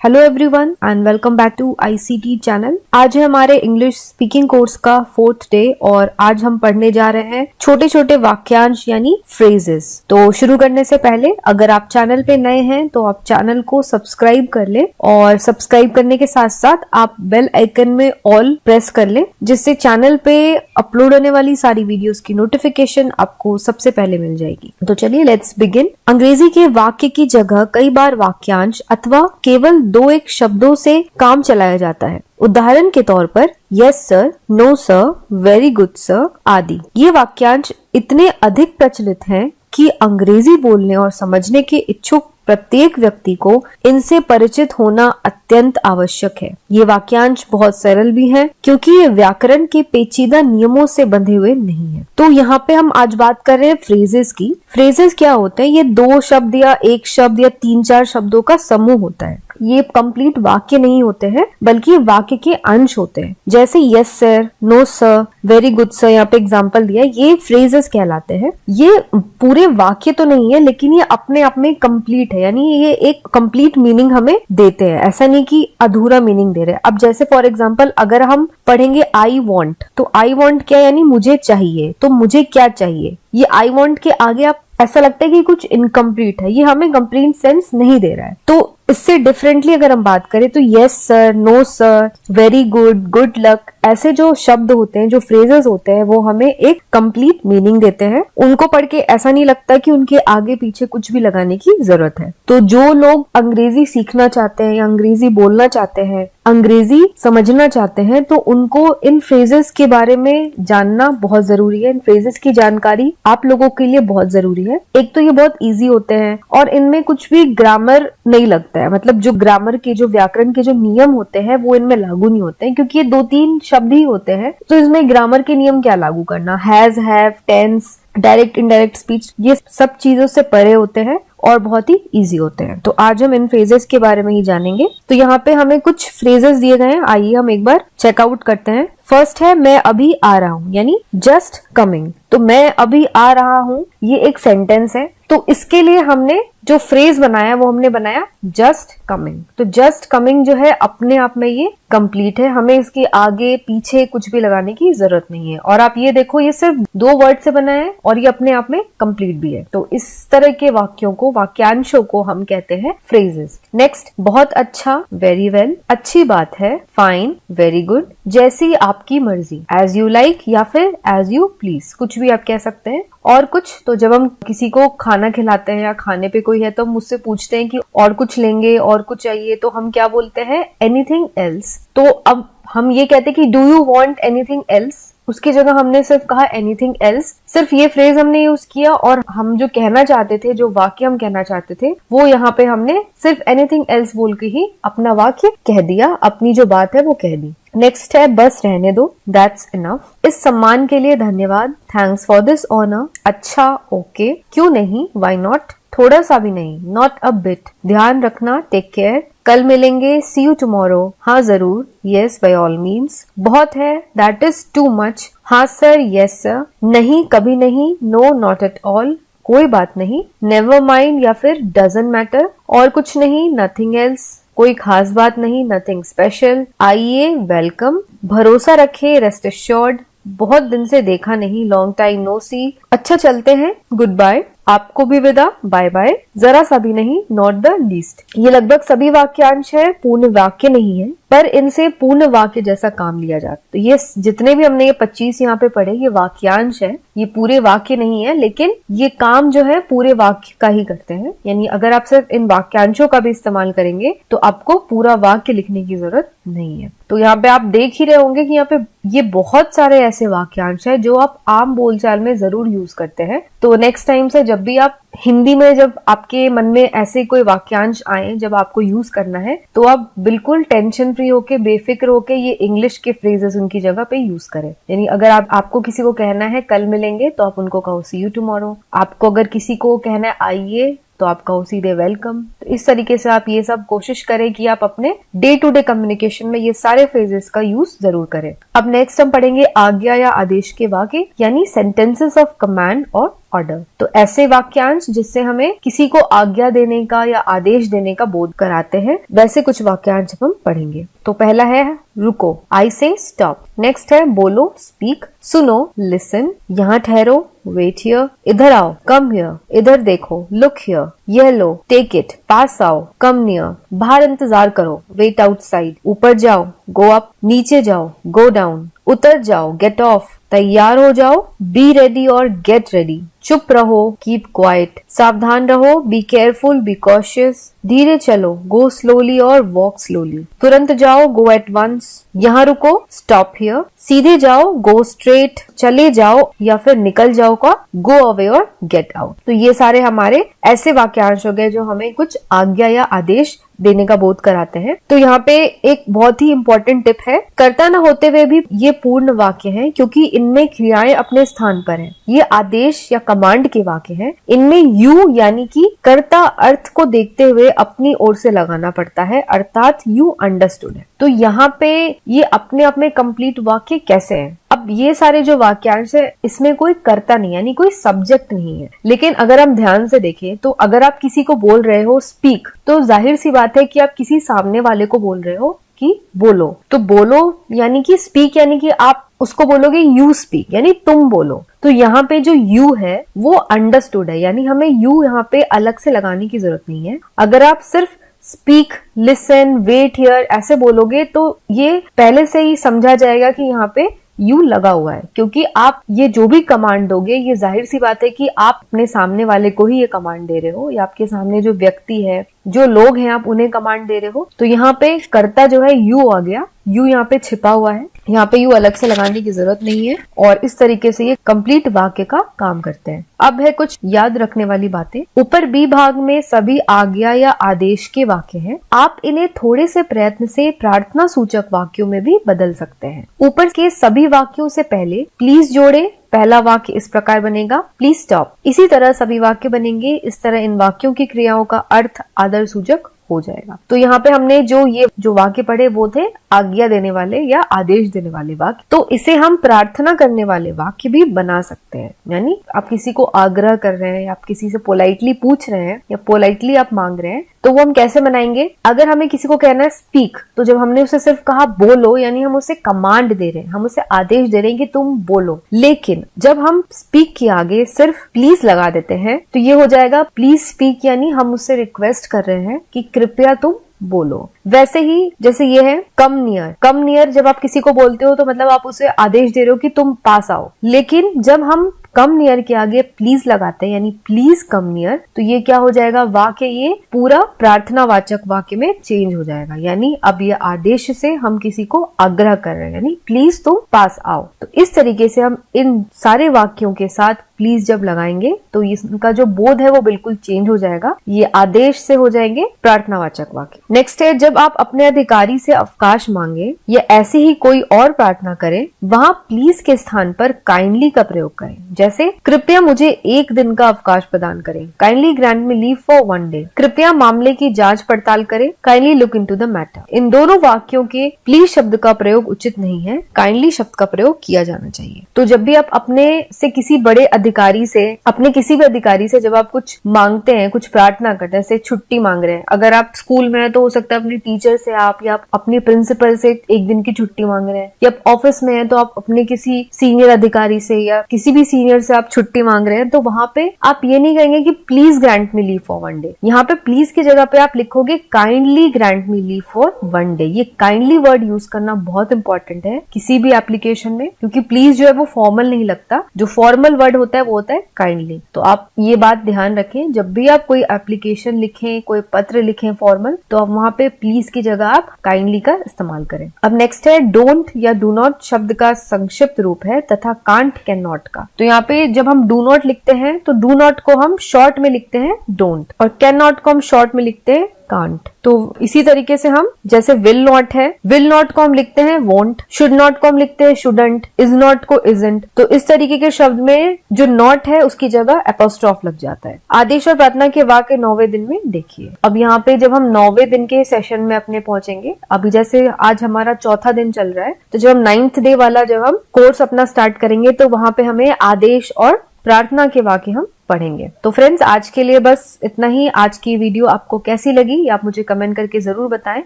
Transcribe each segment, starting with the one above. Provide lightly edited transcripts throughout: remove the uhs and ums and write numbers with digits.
Hello everyone and welcome back to ICT channel. आज है हमारे इंग्लिश स्पीकिंग कोर्स का 4th डे और आज हम पढ़ने जा रहे हैं छोटे छोटे वाक्यांश यानी फ्रेजेस। तो शुरू करने से पहले अगर आप चैनल पे नए हैं तो आप चैनल को सब्सक्राइब कर ले और सब्सक्राइब करने के साथ साथ आप बेल आइकन में ऑल प्रेस कर ले, जिससे चैनल पे अपलोड होने वाली सारी वीडियोस की नोटिफिकेशन आपको सबसे पहले मिल जाएगी। तो चलिए लेट्स बिगिन। अंग्रेजी के वाक्य की जगह कई बार वाक्यांश अथवा केवल दो एक शब्दों से काम चलाया जाता है। उदाहरण के तौर पर yes sir, no sir, very good sir आदि। ये वाक्यांश इतने अधिक प्रचलित हैं कि अंग्रेजी बोलने और समझने के इच्छुक प्रत्येक व्यक्ति को इनसे परिचित होना अत्यंत आवश्यक है। ये वाक्यांश बहुत सरल भी हैं क्योंकि ये व्याकरण के पेचीदा नियमों से बंधे हुए नहीं है। तो यहाँ पे हम आज बात कर रहे हैं फ्रेजेस की। फ्रेजेस क्या होते हैं? ये दो शब्द या एक शब्द या 3-4 शब्दों का समूह होता है। ये कंप्लीट वाक्य नहीं होते हैं बल्कि वाक्य के अंश होते हैं। जैसे yes sir, no sir, very good sir, यहाँ पे एग्जांपल दिया है, ये फ्रेजेस कहलाते हैं। ये पूरे वाक्य तो नहीं है लेकिन ये अपने आप में कंप्लीट है, यानी ये एक कंप्लीट मीनिंग हमें देते हैं। ऐसा नहीं कि अधूरा मीनिंग दे रहे हैं। अब जैसे फॉर एग्जाम्पल अगर हम पढ़ेंगे आई वॉन्ट, तो आई वॉन्ट क्या यानी मुझे चाहिए। तो मुझे क्या चाहिए, ये आई वॉन्ट के आगे आप ऐसा लगता है कि कुछ इनकम्प्लीट है, ये हमें कंप्लीट सेंस नहीं दे रहा है। तो इससे डिफरेंटली अगर हम बात करें तो yes sir, no sir, very good, good luck, ऐसे जो शब्द होते हैं, जो फ्रेजेस होते हैं, वो हमें एक कंप्लीट मीनिंग देते हैं। उनको पढ़ के ऐसा नहीं लगता कि उनके आगे पीछे कुछ भी लगाने की जरूरत है। तो जो लोग अंग्रेजी सीखना चाहते हैं या अंग्रेजी बोलना चाहते हैं, अंग्रेजी समझना चाहते हैं, तो उनको इन फ्रेजेस के बारे में जानना बहुत जरूरी है। इन फ्रेजेस की जानकारी आप लोगों के लिए बहुत जरूरी है। एक तो ये बहुत इजी होते हैं और इनमें कुछ भी ग्रामर नहीं लगता है, मतलब जो ग्रामर के, जो व्याकरण के जो नियम होते हैं वो इनमें लागू नहीं होते हैं क्योंकि ये 2-3 शब्द ही होते हैं। तो इसमें ग्रामर के नियम क्या लागू करना, has, have, tense, direct indirect speech, ये सब चीजों से परे होते हैं और बहुत ही इजी होते हैं। तो आज हम इन फ्रेजेस के बारे में ही जानेंगे। तो यहाँ पे हमें कुछ फ्रेजेस दिए गए हैं, आइए हम एक बार चेकआउट करते हैं। फर्स्ट है मैं अभी आ रहा हूँ, यानी जस्ट कमिंग। तो मैं अभी आ रहा हूँ ये एक सेंटेंस है, तो इसके लिए हमने जो फ्रेज बनाया वो हमने बनाया जस्ट कमिंग। तो जस्ट कमिंग जो है अपने आप में ये कंप्लीट है, हमें इसके आगे पीछे कुछ भी लगाने की जरूरत नहीं है। और आप ये देखो ये सिर्फ 2 वर्ड से बना है और ये अपने आप में कंप्लीट भी है। तो इस तरह के वाक्यों को, वाक्यांशों को हम कहते हैं फ्रेजेस। नेक्स्ट, बहुत अच्छा, वेरी वेल, अच्छी बात है, फाइन, वेरी गुड, जैसी आपकी मर्जी, एज यू लाइक या फिर एज यू प्लीज, कुछ भी आप कह सकते हैं। और कुछ, तो जब हम किसी को खाना खिलाते हैं या खाने पे कोई है तो हम मुझसे पूछते हैं कि और कुछ लेंगे, और कुछ चाहिए, तो हम क्या बोलते हैं, एनीथिंग एल्स। तो अब हम ये कहते हैं कि do you want anything else, उसकी जगह हमने सिर्फ कहा एनीथिंग एल्स। सिर्फ ये फ्रेज हमने यूज किया और हम जो कहना चाहते थे, जो वाक्य हम कहना चाहते थे, वो यहाँ पे हमने सिर्फ एनीथिंग एल्स बोल के ही अपना वाक्य कह दिया, अपनी जो बात है वो कह दी। नेक्स्ट है बस रहने दो, दैट्स इनफ, इस सम्मान के लिए धन्यवाद, थैंक्स फॉर दिस ऑनर, अच्छा, ओके, क्यों नहीं, व्हाई नॉट, थोड़ा सा भी नहीं, नॉट अ बिट, ध्यान रखना, टेक केयर, कल मिलेंगे, सी यू टुमारो, हाँ जरूर, यस बाय ऑल मीन्स, बहुत है, दैट इज टू मच, हाँ सर, यस सर, नहीं कभी नहीं, नो नॉट एट ऑल, कोई बात नहीं, नेवर माइंड या फिर डजंट मैटर, और कुछ नहीं, नथिंग एल्स, कोई खास बात नहीं, नथिंग स्पेशल, आइए, वेलकम, भरोसा रखे, रेस्ट एश्योर्ड, बहुत दिन से देखा नहीं, लॉन्ग टाइम नो सी, अच्छा चलते हैं, गुड बाय, आपको भी विदा, बाय बाय, जरा सा भी नहीं, नॉट द लीस्ट। ये लगभग सभी वाक्यांश है, पूर्ण वाक्य नहीं है, पर इनसे पूर्ण वाक्य जैसा काम लिया जाता है। तो ये जितने भी हमने ये 25 यहाँ पे पढ़े, ये वाक्यांश है, ये पूरे वाक्य नहीं है, लेकिन ये काम जो है पूरे वाक्य का ही करते हैं। यानी अगर आप सिर्फ इन वाक्यांशों का भी इस्तेमाल करेंगे तो आपको पूरा वाक्य लिखने की जरूरत नहीं है। तो यहाँ पे आप देख ही रहे होंगे कि यहाँ पे ये बहुत सारे ऐसे वाक्यांश है जो आप आम बोलचाल में जरूर यूज करते हैं। तो नेक्स्ट टाइम से जब भी आप हिंदी में, जब आपके मन में ऐसे कोई वाक्यांश आए जब आपको यूज करना है, तो आप बिल्कुल टेंशन फ्री होके, बेफिक्र होके ये इंग्लिश के फ्रेजेस उनकी जगह पे यूज करें। यानी अगर आपको किसी को कहना है कल मिलेंगे तो आप उनको कहो सी यू टुमारो। आपको अगर किसी को कहना है आइए तो आप कहो सीधे वेलकम। तो इस तरीके से आप ये सब कोशिश करें कि आप अपने डे टू डे कम्युनिकेशन में ये सारे फ्रेजेस का यूज जरूर करें। अब नेक्स्ट हम पढ़ेंगे आज्ञा या आदेश के वाक्य, यानी सेंटेंसेस ऑफ कमांड और ऑर्डर। तो ऐसे वाक्यांश जिससे हमें किसी को आज्ञा देने का या आदेश देने का बोध कराते हैं, वैसे कुछ वाक्यांश हम पढ़ेंगे। तो पहला है रुको, आई से स्टॉप। नेक्स्ट है बोलो, स्पीक। सुनो, लिसन। यहाँ ठहरो, वेट हियर। इधर आओ, कम हियर। इधर देखो, लुक हियर। यह लो, टेक इट। पास आओ, कम नियर। बाहर इंतजार करो, वेट आउटसाइड। ऊपर जाओ, गो अप। नीचे जाओ, गो डाउन। उतर जाओ, गेट ऑफ। तैयार हो जाओ, बी रेडी और गेट रेडी। चुप रहो, कीप क्वाइट। सावधान रहो, बी केयरफुल, बी कॉशियस। धीरे चलो, गो स्लोली और वॉक स्लोली। तुरंत जाओ, गो एट वंस। यहाँ रुको, स्टॉप हियर। सीधे जाओ, गो स्ट्रेट। चले जाओ या फिर निकल जाओ का गो अवे और गेट आउट। तो ये सारे हमारे ऐसे वाक्यांश हो गए जो हमें कुछ आज्ञा या आदेश देने का बोध कराते हैं। तो यहाँ पे एक बहुत ही इंपॉर्टेंट टिप है, कर्ता न होते हुए भी ये पूर्ण वाक्य हैं, क्योंकि इनमें क्रियाएं अपने स्थान पर हैं। ये आदेश या कमांड के वाक्य हैं। इनमें यू यानी कि कर्ता अर्थ को देखते हुए अपनी ओर से लगाना पड़ता है, अर्थात यू अंडरस्टूड है। तो यहाँ पे ये अपने आप में कंप्लीट वाक्य कैसे है? अब ये सारे जो वाक्यांश है इसमें कोई कर्ता नहीं यानी कोई सब्जेक्ट नहीं है। लेकिन अगर हम ध्यान से देखें तो अगर आप किसी को बोल रहे हो स्पीक, तो जाहिर सी बात है कि आप किसी सामने वाले को बोल रहे हो कि बोलो। तो बोलो यानी कि स्पीक यानी कि आप उसको बोलोगे यू स्पीक यानी तुम बोलो। तो यहाँ पे जो यू है वो अंडरस्टूड है, यानी हमें यू यहाँ पे अलग से लगाने की जरूरत नहीं है। अगर आप सिर्फ स्पीक, लिसन, वेट हियर ऐसे बोलोगे तो ये पहले से ही समझा जाएगा कि यहाँ पे यू लगा हुआ है, क्योंकि आप ये जो भी कमांड दोगे ये जाहिर सी बात है कि आप अपने सामने वाले को ही ये कमांड दे रहे हो, या आपके सामने जो व्यक्ति है, जो लोग हैं, आप उन्हें कमांड दे रहे हो। तो यहाँ पे कर्ता जो है यू आ गया, यू यहाँ पे छिपा हुआ है, यहाँ पे यू अलग से लगाने की जरूरत नहीं है और इस तरीके से ये कंप्लीट वाक्य का काम करते हैं। अब है कुछ याद रखने वाली बातें। ऊपर बी भाग में सभी आज्ञा या आदेश के वाक्य हैं। आप इन्हें थोड़े से प्रयत्न से प्रार्थना सूचक वाक्यों में भी बदल सकते हैं। ऊपर के सभी वाक्यों से पहले प्लीज जोड़े। पहला वाक्य इस प्रकार बनेगा, प्लीज स्टॉप। इसी तरह सभी वाक्य बनेंगे। इस तरह इन वाक्यों की क्रियाओं का अर्थ आदर सूचक हो जाएगा। तो यहाँ पे हमने जो वाक्य पढ़े वो थे आज्ञा देने वाले या आदेश देने वाले वाक्य। तो इसे हम प्रार्थना करने वाले वाक्य भी बना सकते हैं, यानी आप किसी को आग्रह कर रहे हैं, आप किसी से पोलाइटली पूछ रहे हैं या पोलाइटली आप मांग रहे हैं, तो वो हम कैसे बनाएंगे? अगर हमें किसी को कहना है स्पीक, तो जब हमने उसे सिर्फ कहा बोलो, यानी हम उसे कमांड दे रहे हैं, हम उसे आदेश दे रहे हैं कि तुम बोलो। लेकिन जब हम स्पीक के आगे सिर्फ प्लीज लगा देते हैं तो ये हो जाएगा प्लीज स्पीक, यानी हम उससे रिक्वेस्ट कर रहे हैं कि कृपया तुम बोलो। वैसे ही जैसे ये है कम नियर। कम नियर जब आप किसी को बोलते हो तो मतलब आप उसे आदेश दे रहे हो कि तुम पास आओ। लेकिन जब हम कम नियर के आगे प्लीज लगाते हैं यानी प्लीज कम नियर, तो ये क्या हो जाएगा? वाक्य ये पूरा प्रार्थनावाचक वाक्य में चेंज हो जाएगा, यानी अब ये आदेश से हम किसी को आग्रह कर रहे हैं, यानी प्लीज तुम पास आओ। तो इस तरीके से हम इन सारे वाक्यों के साथ प्लीज जब लगाएंगे तो इसका जो बोध है वो बिल्कुल चेंज हो जाएगा। ये आदेश से हो जाएंगे प्रार्थनावाचक वाक्य। नेक्स्ट है जब आप अपने अधिकारी से अवकाश मांगे या ऐसे ही कोई और प्रार्थना करें, वहां प्लीज के स्थान पर काइंडली का प्रयोग करें। जैसे कृपया मुझे एक दिन का अवकाश प्रदान करें, kindly grant me leave for one day. कृपया मामले की जांच पड़ताल करें, kindly look into the matter. इन दोनों वाक्यों के प्लीज शब्द का प्रयोग उचित नहीं है, काइंडली शब्द का प्रयोग किया जाना चाहिए। तो जब भी आप अपने से किसी बड़े अधिकारी से, अपने किसी भी अधिकारी से जब आप कुछ मांगते हैं, कुछ प्रार्थना करते हैं, जैसे छुट्टी मांग रहे हैं, अगर आप स्कूल में है तो हो सकता है अपने टीचर से आप या अपने प्रिंसिपल से एक दिन की छुट्टी मांग रहे हैं, या ऑफिस में है तो आप अपने किसी सीनियर अधिकारी से या किसी भी सीनियर से आप छुट्टी मांग रहे हैं, तो वहां पे आप ये नहीं कहेंगे कि please grant me leave for one day. यहाँ पे प्लीज की जगह पे आप लिखोगे kindly grant me leave for one day. ये काइंडली वर्ड यूज करना बहुत इंपॉर्टेंट है किसी भी एप्लीकेशन में, क्योंकि प्लीज जो है वो फॉर्मल नहीं लगता, जो फॉर्मल वर्ड होता है वो होता है काइंडली। तो आप ये बात ध्यान रखें, जब भी आप कोई एप्लीकेशन लिखें, कोई पत्र लिखें फॉर्मल, तो आप वहां पे प्लीज की जगह आप काइंडली का इस्तेमाल करें। अब नेक्स्ट है डोंट या डू नॉट शब्द का संक्षिप्त रूप है तथा कांट कैन नॉट का। तो यहाँ पे जब हम डू नॉट लिखते हैं तो डू नॉट को हम शॉर्ट में लिखते हैं डोंट, और कैन नॉट को हम शॉर्ट में लिखते हैं कांट। तो इसी तरीके से हम जैसे विल नॉट है, विल नॉट को हम लिखते हैं वोंट, शुड नॉट को हम लिखते हैं शुडंट, इज नॉट को इजंट। तो इस तरीके के शब्द में जो नॉट है उसकी जगह एपोस्ट्रॉफ लग जाता है। आदेश और प्रार्थना के वाक्य 9वें दिन में देखिए। अब यहाँ पे जब हम 9वें दिन के सेशन में अपने पहुंचेंगे, अभी जैसे आज हमारा चौथा दिन चल रहा है, तो जब हम 9th डे वाला जब हम कोर्स अपना स्टार्ट करेंगे तो वहां पे हमें आदेश और प्रार्थना के वाक्य हम पढ़ेंगे। तो फ्रेंड्स, आज के लिए बस इतना ही। आज की वीडियो आपको कैसी लगी ये आप मुझे कमेंट करके जरूर बताएं,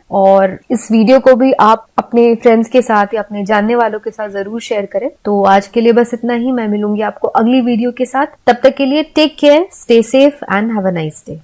और इस वीडियो को भी आप अपने फ्रेंड्स के साथ या अपने जानने वालों के साथ जरूर शेयर करें। तो आज के लिए बस इतना ही। मैं मिलूंगी आपको अगली वीडियो के साथ। तब तक के लिए take care, stay safe and have a nice day.